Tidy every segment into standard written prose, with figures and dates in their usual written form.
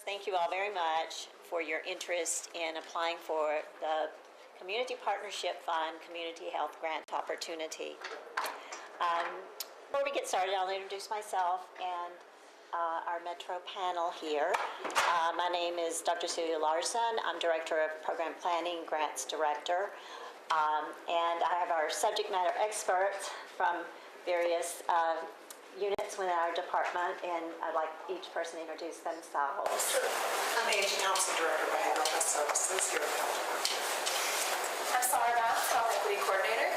Thank you all very much for your interest in applying for the Community Partnership Fund Community Health Grant Opportunity. Before we get started, I'll introduce myself and our Metro panel here. My name is Dr. Celia Larson. I'm Director of Program Planning, Grants Director. And I have our subject matter experts from various units within our department, and I'd like each person to introduce themselves. Sure. I'm Angie Thompson, Director of Behavioral Health Services here at the Health Department. I'm Sarah Bass, Health Equity Coordinator.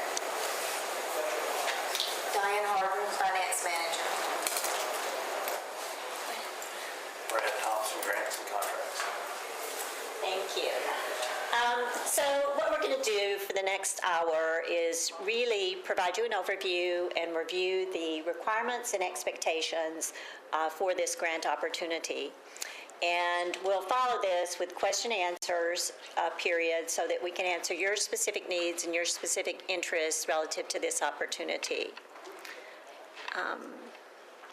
Diane Harden, Finance Manager. Brad Thompson, Grants and Contracts. Thank you. So what we're going to do for the next hour is really provide you an overview and review the requirements and expectations for this grant opportunity. And we'll follow this with question and answers period so that we can answer your specific needs and your specific interests relative to this opportunity.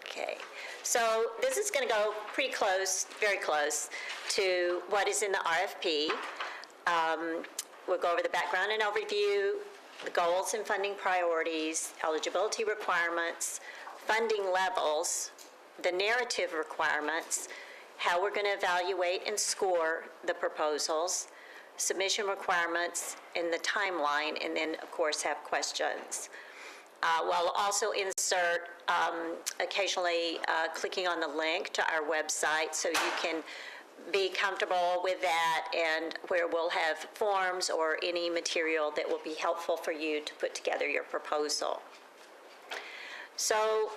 Okay, so this is going to go pretty close, very close to what is in the RFP. We'll go over the background and overview, the goals and funding priorities, eligibility requirements, funding levels, the narrative requirements, how we're going to evaluate and score the proposals, submission requirements, and the timeline, and then, of course, have questions. We'll also insert occasionally clicking on the link to our website so you can be comfortable with that, and where we'll have forms or any material that will be helpful for you to put together your proposal. So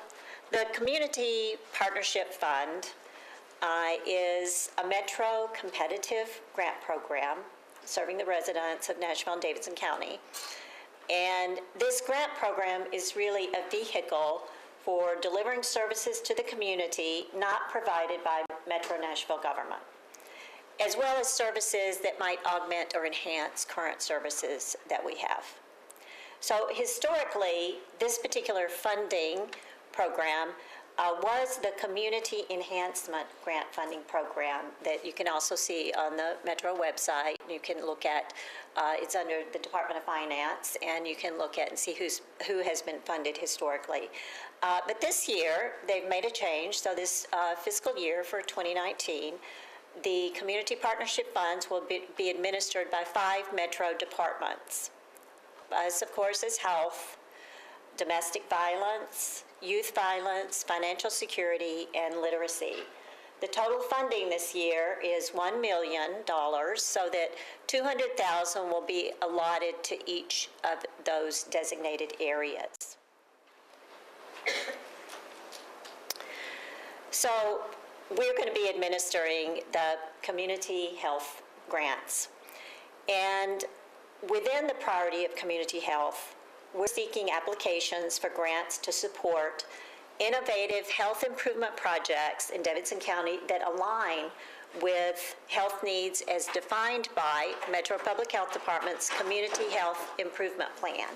the Community Partnership Fund is a Metro competitive grant program serving the residents of Nashville and Davidson County. And this grant program is really a vehicle for delivering services to the community not provided by Metro Nashville government, as well as services that might augment or enhance current services that we have. So historically, this particular funding program was the Community Enhancement Grant Funding Program that you can also see on the Metro website. You can look at, it's under the Department of Finance, and you can look at and see who has been funded historically. But this year, they've made a change. So this fiscal year for 2019, the Community Partnership Funds will be administered by 5 Metro departments. As, of course, is health, domestic violence, youth violence, financial security, and literacy. The total funding this year is $1 million, so that $200,000 will be allotted to each of those designated areas. So we're going to be administering the community health grants. And within the priority of community health, we're seeking applications for grants to support innovative health improvement projects in Davidson County that align with health needs as defined by Metro Public Health Department's Community Health Improvement Plan.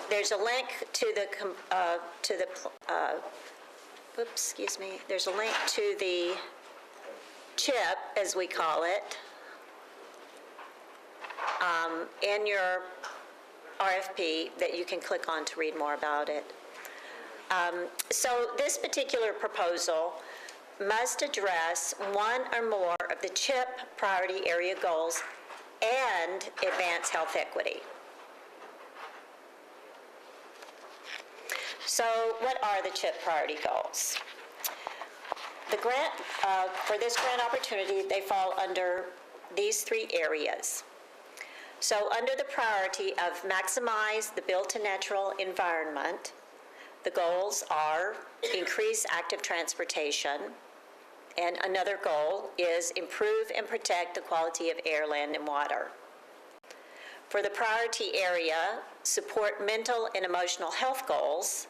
There's a link to there's a link to the CHIP, as we call it, in your RFP that you can click on to read more about it. So this particular proposal must address one or more of the CHIP priority area goals and advance health equity. So what are the CHIP priority goals? The grant, for this grant opportunity, they fall under these 3 areas. So under the priority of maximize the built and natural environment, the goals are increase active transportation, and another goal is improve and protect the quality of air, land, and water. For the priority area, support mental and emotional health goals.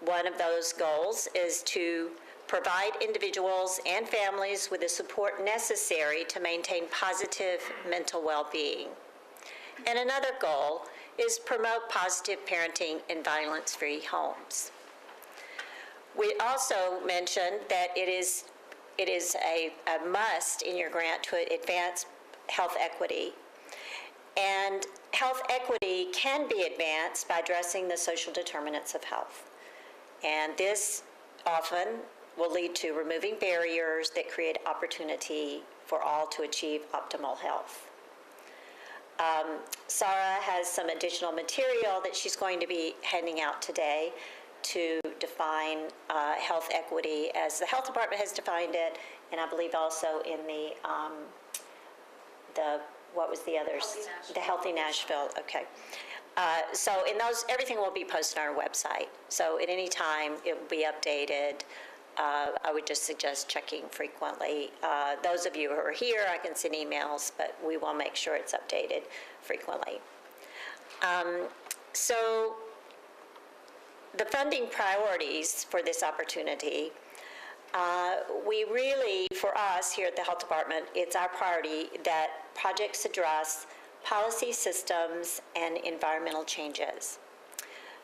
One of those goals is to provide individuals and families with the support necessary to maintain positive mental well-being. And another goal is promote positive parenting in violence-free homes. We also mentioned that it is it is a must in your grant to advance health equity. And health equity can be advanced by addressing the social determinants of health. And this often will lead to removing barriers that create opportunity for all to achieve optimal health. Sarah has some additional material that she's going to be handing out today to define health equity as the health department has defined it, and I believe also in the what was the others? The Healthy Nashville. Okay. So in those, everything will be posted on our website. So at any time it will be updated. I would just suggest checking frequently. Those of you who are here, I can send emails, but we will make sure it's updated frequently. So the funding priorities for this opportunity, we really, for us here at the Health Department, it's our priority that projects address policy systems and environmental changes.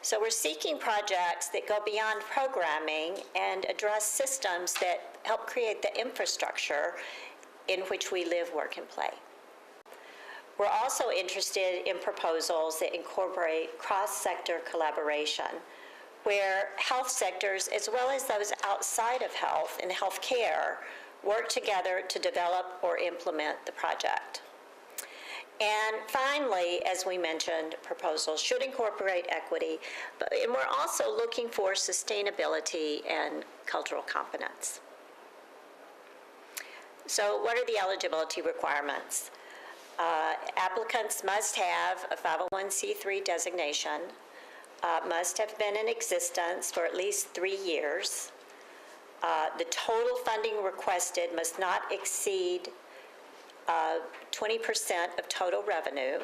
So we're seeking projects that go beyond programming and address systems that help create the infrastructure in which we live, work, and play. We're also interested in proposals that incorporate cross-sector collaboration, where health sectors, as well as those outside of health and healthcare, work together to develop or implement the project. And finally, as we mentioned, proposals should incorporate equity, and we're also looking for sustainability and cultural competence. So what are the eligibility requirements? Applicants must have a 501c3 designation, must have been in existence for at least 3 years. The total funding requested must not exceed 20% of total revenue,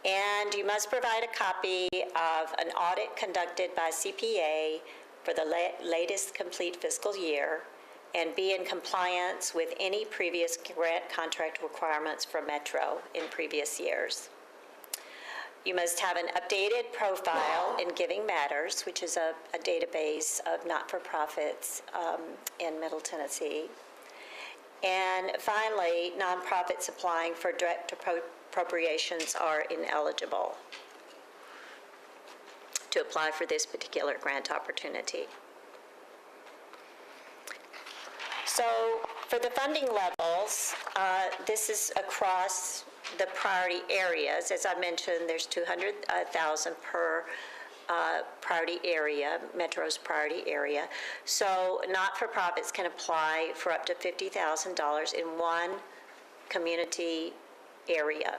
and you must provide a copy of an audit conducted by CPA for the latest complete fiscal year and be in compliance with any previous grant contract requirements for Metro in previous years. You must have an updated profile in Giving Matters, which is a database of not-for-profits in Middle Tennessee. And finally, nonprofits applying for direct appropriations are ineligible to apply for this particular grant opportunity. So for the funding levels, this is across the priority areas. As I mentioned, there's $200,000 per priority area, Metro's priority area. So not-for-profits can apply for up to $50,000 in one community area.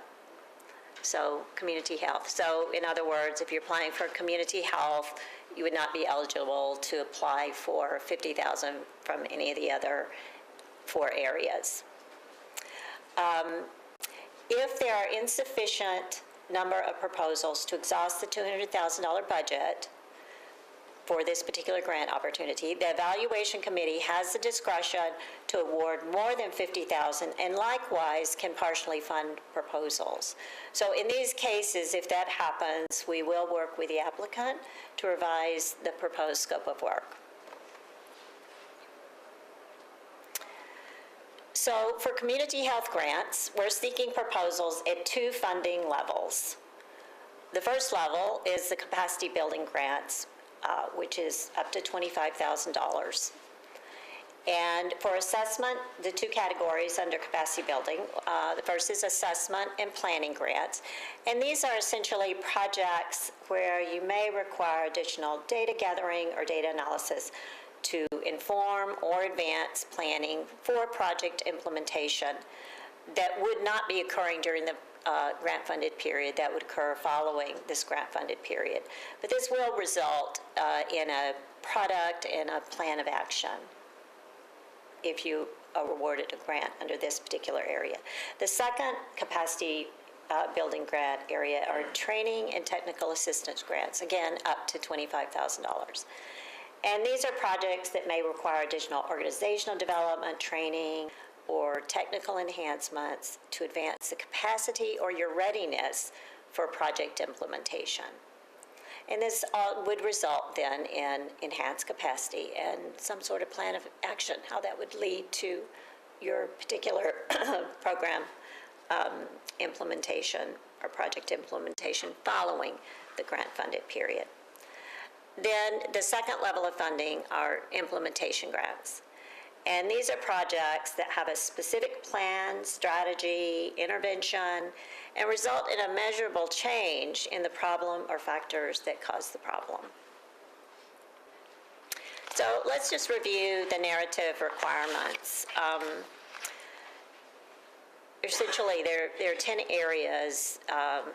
So community health. So in other words, if you're applying for community health, you would not be eligible to apply for $50,000 from any of the other 4 areas. If there are insufficient number of proposals to exhaust the $200,000 budget for this particular grant opportunity, the evaluation committee has the discretion to award more than $50,000 and likewise can partially fund proposals. So in these cases, if that happens, we will work with the applicant to revise the proposed scope of work. So for community health grants, we're seeking proposals at 2 funding levels. The first level is the capacity building grants, which is up to $25,000. And for assessment, the 2 categories under capacity building, the first is assessment and planning grants. And these are essentially projects where you may require additional data gathering or data analysis to inform or advance planning for project implementation that would not be occurring during the grant-funded period. That would occur following this grant-funded period. But this will result in a product and a plan of action if you are awarded a grant under this particular area. The second capacity building grant area are training and technical assistance grants, again, up to $25,000. And these are projects that may require additional organizational development, training, or technical enhancements to advance the capacity or your readiness for project implementation. And this would result then in enhanced capacity and some sort of plan of action, how that would lead to your particular program implementation or project implementation following the grant-funded period. Then the second level of funding are implementation grants. And these are projects that have a specific plan, strategy, intervention, and result in a measurable change in the problem or factors that cause the problem. So let's just review the narrative requirements. Essentially, there are 10 areas,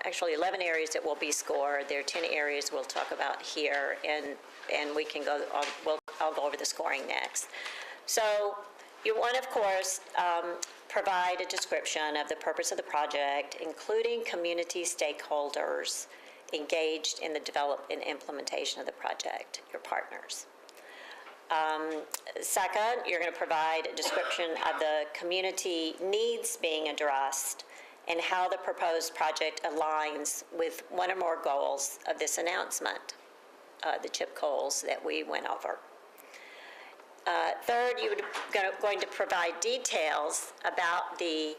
actually 11 areas that will be scored. There are 10 areas we'll talk about here, and we can go on, I'll go over the scoring next. So you want, of course, provide a description of the purpose of the project, including community stakeholders engaged in the development and implementation of the project, your partners. Second, you're going to provide a description of the community needs being addressed and how the proposed project aligns with one or more goals of this announcement, the CHIP goals that we went over. Third, you're going to provide details about the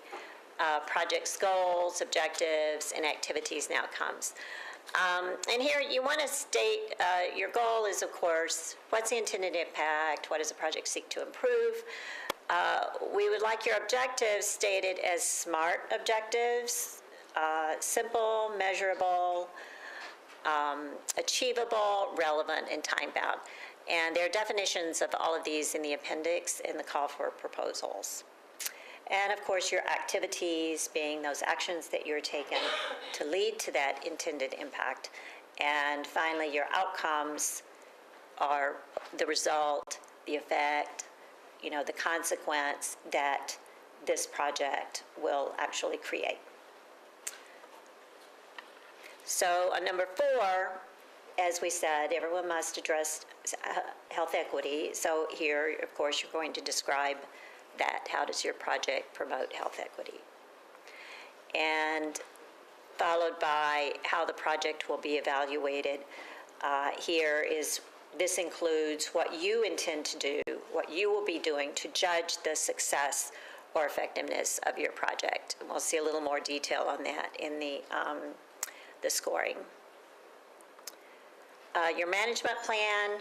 project's goals, objectives, and activities and outcomes. And here you want to state your goal is, of course, what's the intended impact? What does the project seek to improve? We would like your objectives stated as SMART objectives, simple, measurable, achievable, relevant, and time-bound. And there are definitions of all of these in the appendix in the call for proposals. And of course, your activities being those actions that you're taking to lead to that intended impact. And finally, your outcomes are the result, the effect, the consequence that this project will actually create. So number 4, as we said, everyone must address health equity. So here, of course, you're going to describe that. How does your project promote health equity? And followed by how the project will be evaluated. This includes what you intend to do, what you will be doing to judge the success or effectiveness of your project. And we'll see a little more detail on that in the scoring. Your management plan,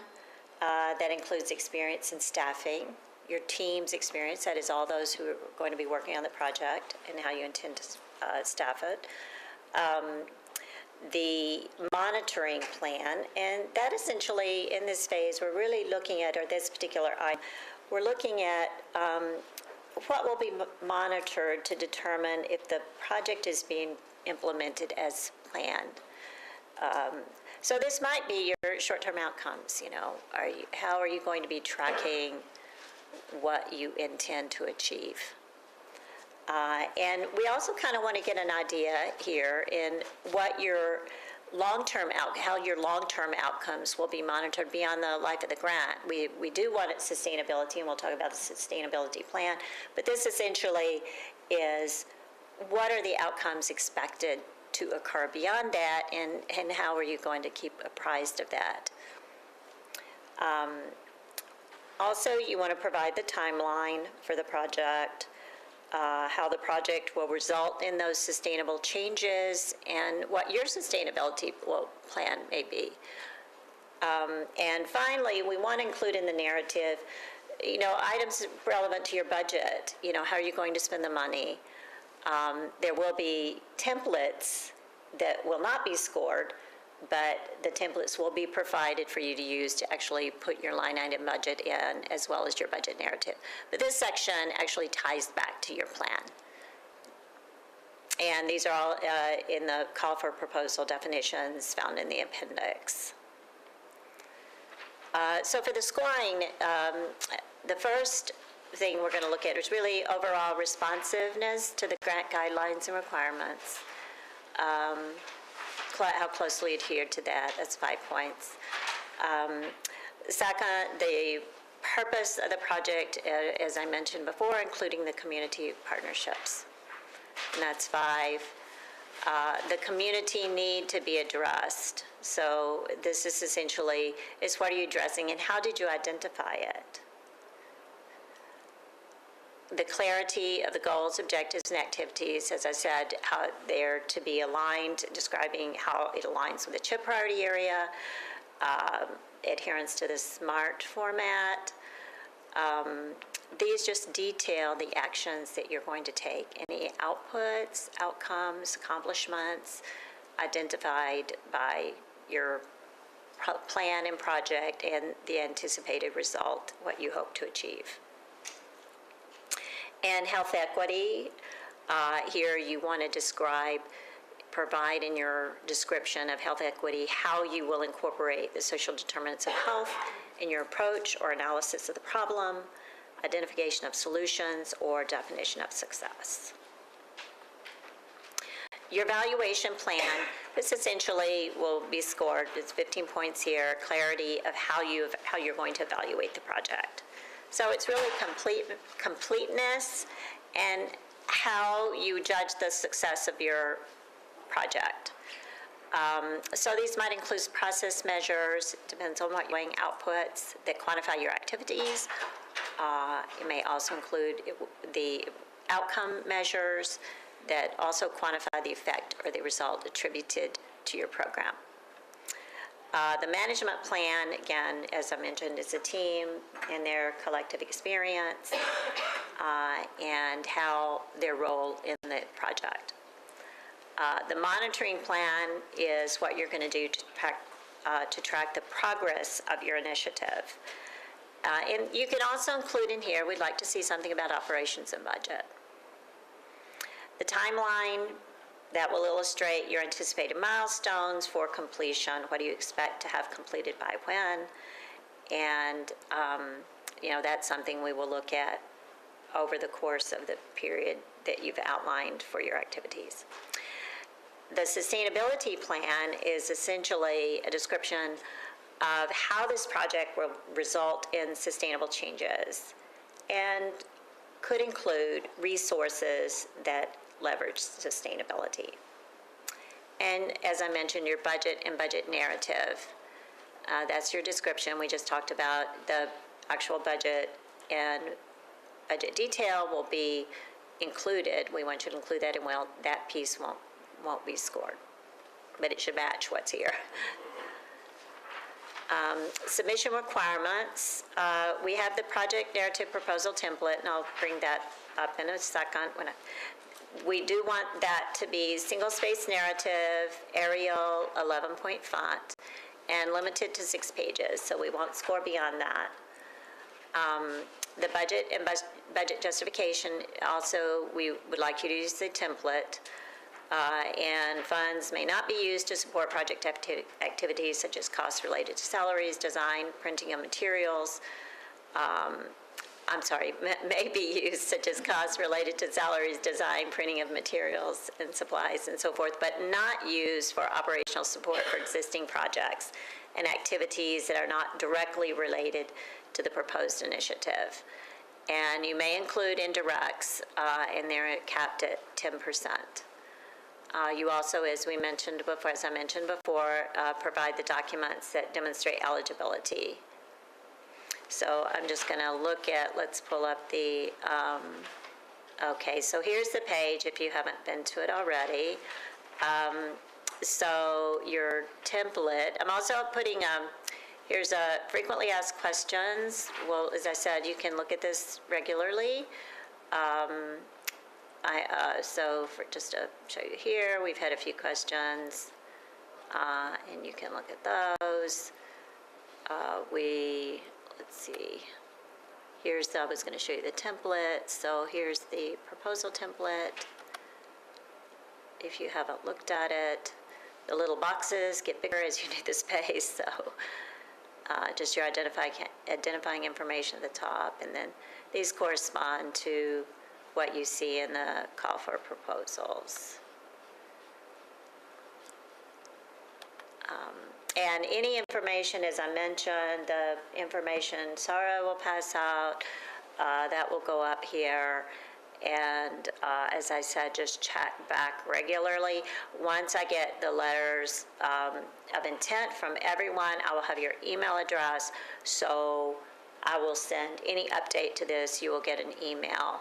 that includes experience in staffing, your team's experience, that is all those who are going to be working on the project and how you intend to staff it. The monitoring plan, and that essentially in this phase we're really looking at, or this particular item, we're looking at what will be monitored to determine if the project is being implemented as planned. So this might be your short-term outcomes, how are you going to be tracking what you intend to achieve? And we also kind of want to get an idea here in what your how your long-term outcomes will be monitored beyond the life of the grant. We do want it sustainability, and we'll talk about the sustainability plan, but this essentially is what are the outcomes expected to occur beyond that, and how are you going to keep apprised of that? Also, you want to provide the timeline for the project, how the project will result in those sustainable changes, and what your sustainability plan may be. And finally, we want to include in the narrative, items relevant to your budget. How are you going to spend the money? There will be templates that will not be scored, but the templates will be provided for you to use to actually put your line item budget in, as well as your budget narrative. But this section actually ties back to your plan. And these are all in the call for proposal definitions found in the appendix. So for the scoring, the first thing we're going to look at is really overall responsiveness to the grant guidelines and requirements. How closely adhered to that, that's 5 points. Second, the purpose of the project, as I mentioned before, including the community partnerships, and that's 5. the community need to be addressed. So this is essentially, is what are you addressing and how did you identify it? The clarity of the goals, objectives, and activities, as I said, how they're to be aligned, describing how it aligns with the CHIP priority area, adherence to the SMART format. These just detail the actions that you're going to take, any outputs, outcomes, accomplishments identified by your plan and project and the anticipated result, what you hope to achieve. And health equity, here you want to describe, provide in your description of health equity how you will incorporate the social determinants of health in your approach or analysis of the problem, identification of solutions, or definition of success. Your evaluation plan, this essentially will be scored, it's 15 points here, clarity of how you're going to evaluate the project. So it's really completeness and how you judge the success of your project. So these might include process measures, depends on what you're doing, outputs that quantify your activities. It may also include the outcome measures that also quantify the effect or the result attributed to your program. The management plan, again, as I mentioned, is a team and their collective experience and how their role in the project. The monitoring plan is what you're going to do to track the progress of your initiative. And you can also include in here, we'd like to see something about operations and budget. The timeline, that will illustrate your anticipated milestones for completion. What do you expect to have completed by when? And, that's something we will look at over the course of the period that you've outlined for your activities. The sustainability plan is essentially a description of how this project will result in sustainable changes and could include resources that leverage sustainability. And as I mentioned, your budget and budget narrative, that's your description. We just talked about the actual budget, and budget detail will be included. We want you to include that, and that piece won't be scored, but it should match what's here. Submission requirements. We have the project narrative proposal template, and I'll bring that up in a second. We do want that to be single-space narrative, Arial 11-point font, and limited to 6 pages, so we won't score beyond that. The budget and budget justification, also, we would like you to use the template, and funds may not be used to support project activities such as costs related to salaries, design, printing of materials, may be used such as costs related to salaries, design, printing of materials and supplies and so forth, but not used for operational support for existing projects and activities that are not directly related to the proposed initiative. And you may include indirects, and they're capped at 10%. You also, as I mentioned before, provide the documents that demonstrate eligibility. So I'm just going to look at, let's pull up the, okay, so here's the page if you haven't been to it already. So your template, I'm also putting, here's a frequently asked questions. Well, as I said, you can look at this regularly. So just to show you here, we've had a few questions, and you can look at those. Let's see, I was going to show you the template. So here's the proposal template. If you haven't looked at it, the little boxes get bigger as you do the space. So just your identifying information at the top, and then these correspond to what you see in the call for proposals. And any information, as I mentioned, the information Sarah will pass out, that will go up here. And as I said, just check back regularly. Once I get the letters of intent from everyone, I will have your email address. So I will send any update to this. You will get an email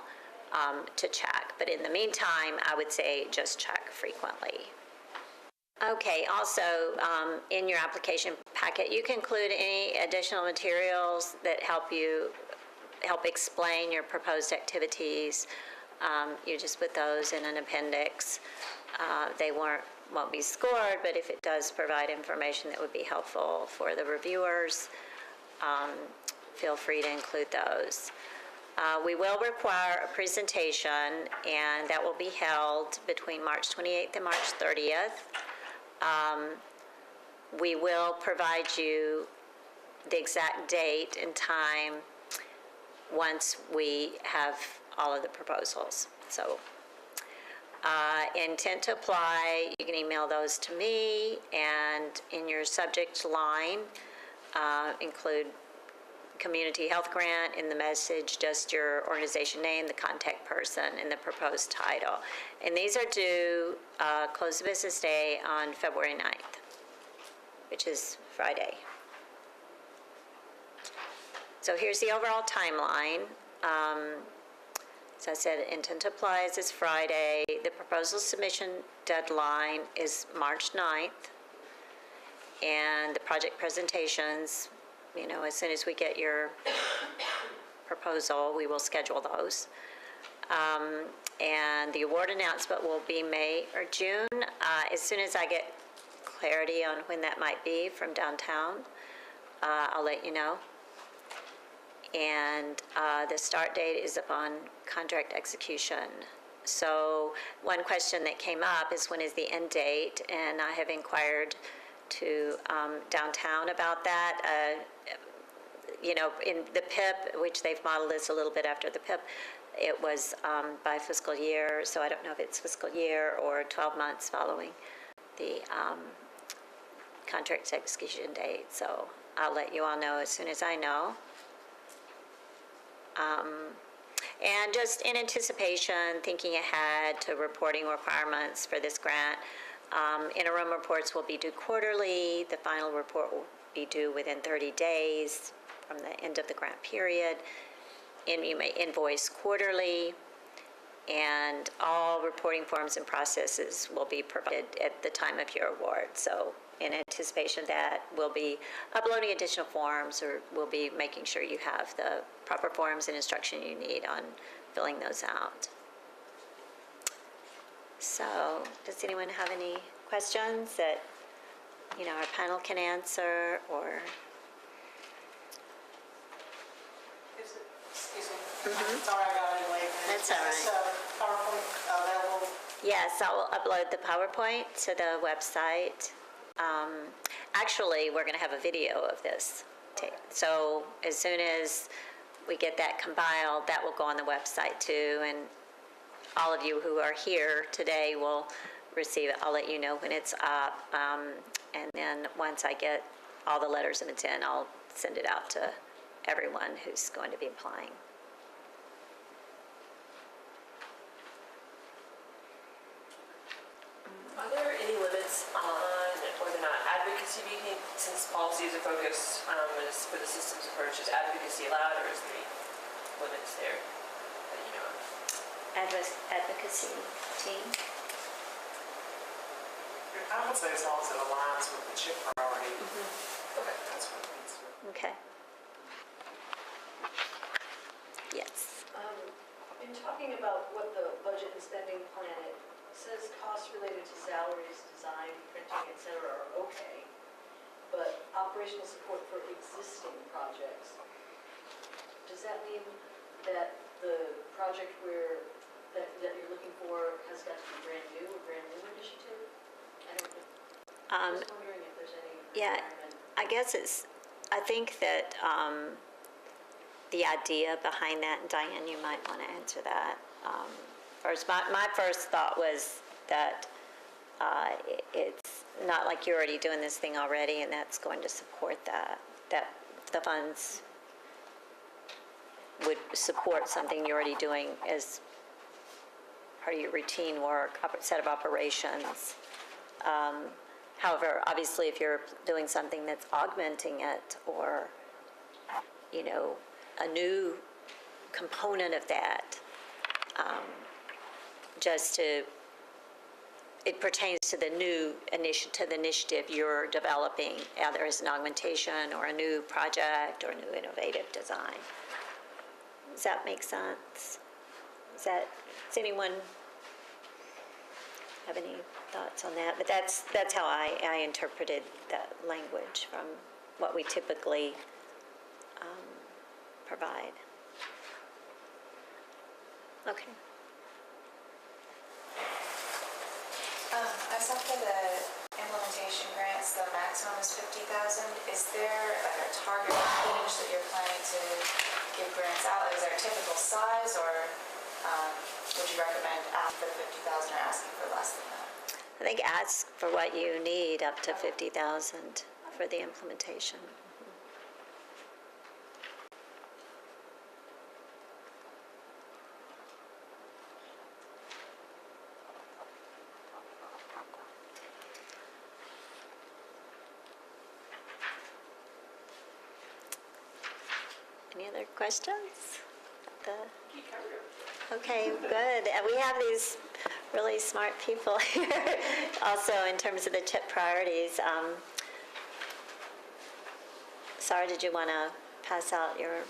to check. But in the meantime, I would say just check frequently. Okay, also in your application packet, you can include any additional materials that help explain your proposed activities. You just put those in an appendix. They won't be scored, but if it does provide information that would be helpful for the reviewers, feel free to include those. We will require a presentation, and that will be held between March 28th and March 30th. We will provide you the exact date and time once we have all of the proposals. So intent to apply, you can email those to me, and in your subject line, include community health grant. In the message, just your organization name, the contact person, and the proposed title. And these are due close of business day on February 9th, which is Friday. So here's the overall timeline. As I said, intent to apply is this Friday. The proposal submission deadline is March 9th. And the project presentations, as soon as we get your proposal, we will schedule those. And the award announcement will be May or June. As soon as I get clarity on when that might be from downtown, I'll let you know. And the start date is upon contract execution. So one question that came up is, when is the end date? And I have inquired to downtown about that. In the PIP, which they've modeled this a little bit after the PIP, it was by fiscal year. So I don't know if it's fiscal year or 12 months following the contract execution date. So I'll let you all know as soon as I know. And just in anticipation, thinking ahead to reporting requirements for this grant, interim reports will be due quarterly. The final report will be due within 30 days from the end of the grant period. And you may invoice quarterly. And all reporting forms and processes will be provided at the time of your award. So in anticipation of that, we'll be uploading additional forms, or we'll be making sure you have the proper forms and instruction you need on filling those out. So does anyone have any questions that our panel can answer, or? Excuse me. Sorry I got in late. That's all right. Is this PowerPoint available? Yes, I will upload the PowerPoint to the website. Actually, we're going to have a video of this tape. So as soon as we get that compiled, that will go on the website too. And all of you who are here today will receive it. I'll let you know when it's up. And then once I get all the letters of intent, I'll send it out to everyone who's going to be applying. Are there any limits on whether or not advocacy being, since policies are focused for the systems approach, is advocacy allowed, or is there any limits there that you know of? Advocacy team? I would say as long as it aligns with the CHIP priority, Okay. that's what it means. Okay. Yes. In talking about what the budget and spending plan, it says costs related to salaries, design, printing, et cetera are okay, but operational support for existing projects, does that mean that the project that you're looking for has got to be a brand new initiative? I don't know. I'm just wondering if there's any requirement. I think that the idea behind that, and Diane, you might want to answer that. First, my first thought was that it's not like you're already doing this thing already, and that's going to support that the funds would support something you're already doing as part of your routine work, set of operations. However, obviously, if you're doing something that's augmenting it, or, a new component of that, it pertains to the new initiative you're developing, either as an augmentation or a new project or a new innovative design. Does that make sense? Does anyone have any thoughts on that? But that's how I interpreted that language from what we typically provide. Okay. I saw for the implementation grants, the maximum is 50,000. Is there like a target range that you're planning to give grants out? Is there a typical size, or would you recommend asking for 50,000 or asking for less than that? I think ask for what you need up to 50,000 for the implementation. Any other questions? Okay, good. And we have these really smart people here also in terms of the tip priorities. Sarah, did you want to pass out your...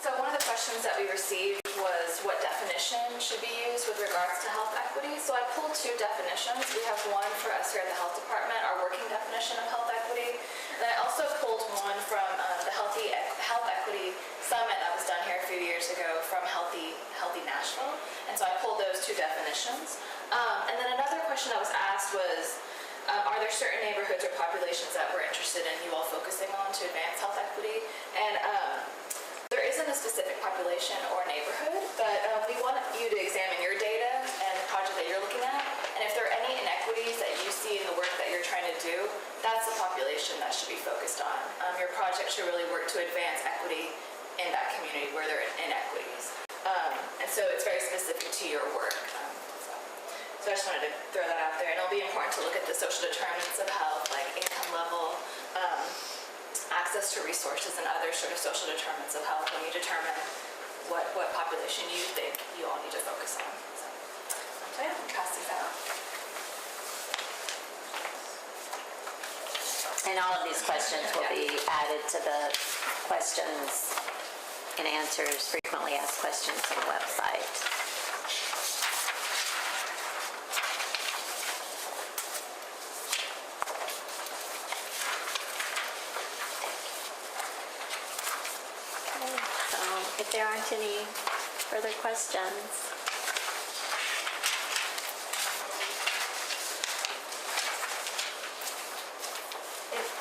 So one of the questions that we received was what definition should be used with regards to health equity. So I pulled two definitions. We have one for us here at the health department, our working definition of health equity. Then I also pulled one from the Health Equity Summit that was done here a few years ago from Healthy Nashville. And so I pulled those two definitions. And then another question that was asked was, are there certain neighborhoods or populations that we're interested in you all focusing on to advance health equity? And there isn't a specific population or neighborhood, but we want you to examine your data and the project that you're looking at. And if there are any inequities that you see in the work that you're trying to do, that's the population that should be focused on. Your project should really work to advance equity in that community where there are inequities. And so it's very specific to your work. So I just wanted to throw that out there. And it'll be important to look at the social determinants of health, like income level, access to resources, and other sort of social determinants of health when you determine what population you think you all need to focus on. So yeah, I'm passing that out. And all of these questions will be added to the questions and answers, frequently asked questions on the website. So if there aren't any further questions.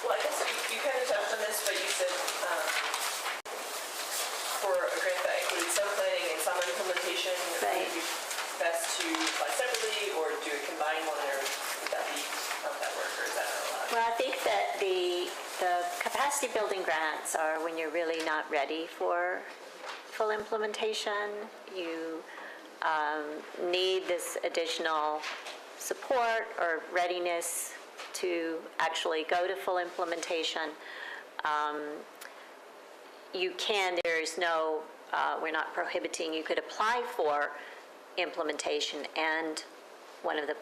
Well, I guess you kind of touched on this, but you said for a grant that includes some planning and some implementation, Right. would it be best to apply separately or do a combined one, or would that be, how would that work, or is that not allowed? Well, I think that the capacity building grants are when you're really not ready for full implementation. You need this additional support or readiness to actually go to full implementation. There's no, we're not prohibiting, you could apply for implementation and one of the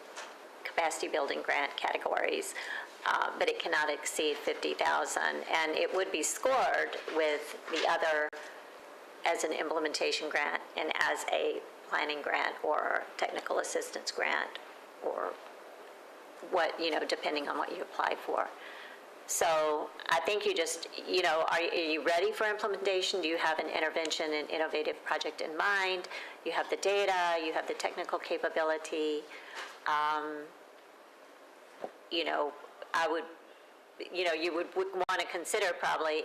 capacity building grant categories, but it cannot exceed 50,000, and it would be scored with the other as an implementation grant and as a planning grant or technical assistance grant, or what, depending on what you apply for. So I think you just, are you ready for implementation? Do you have an intervention and innovative project in mind? You have the data, you have the technical capability. I would, you would want to consider probably,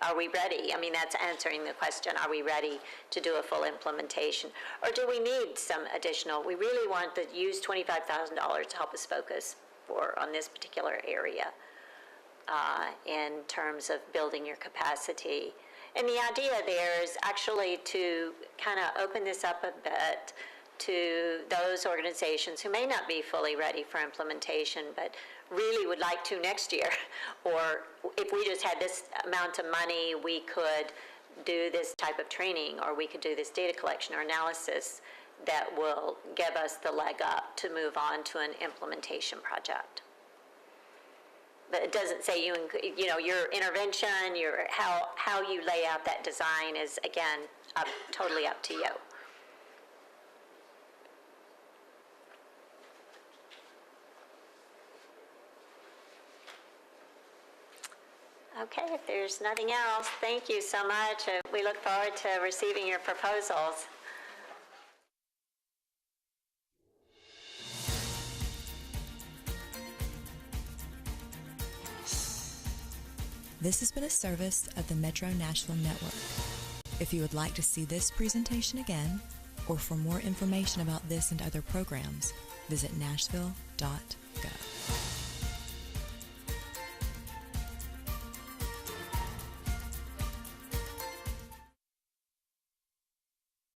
are we ready? I mean, that's answering the question, are we ready to do a full implementation? Or do we need some additional, we really want to use $25,000 to help us focus on this particular area in terms of building your capacity. And the idea there is actually to kind of open this up a bit to those organizations who may not be fully ready for implementation, but really would like to next year. Or if we just had this amount of money, we could do this type of training, or we could do this data collection or analysis that will give us the leg up to move on to an implementation project. But it doesn't say your intervention, how you lay out that design is, again, totally up to you. Okay, if there's nothing else, thank you so much. We look forward to receiving your proposals. This has been a service of the Metro Nashville Network. If you would like to see this presentation again, or for more information about this and other programs, visit nashville.gov.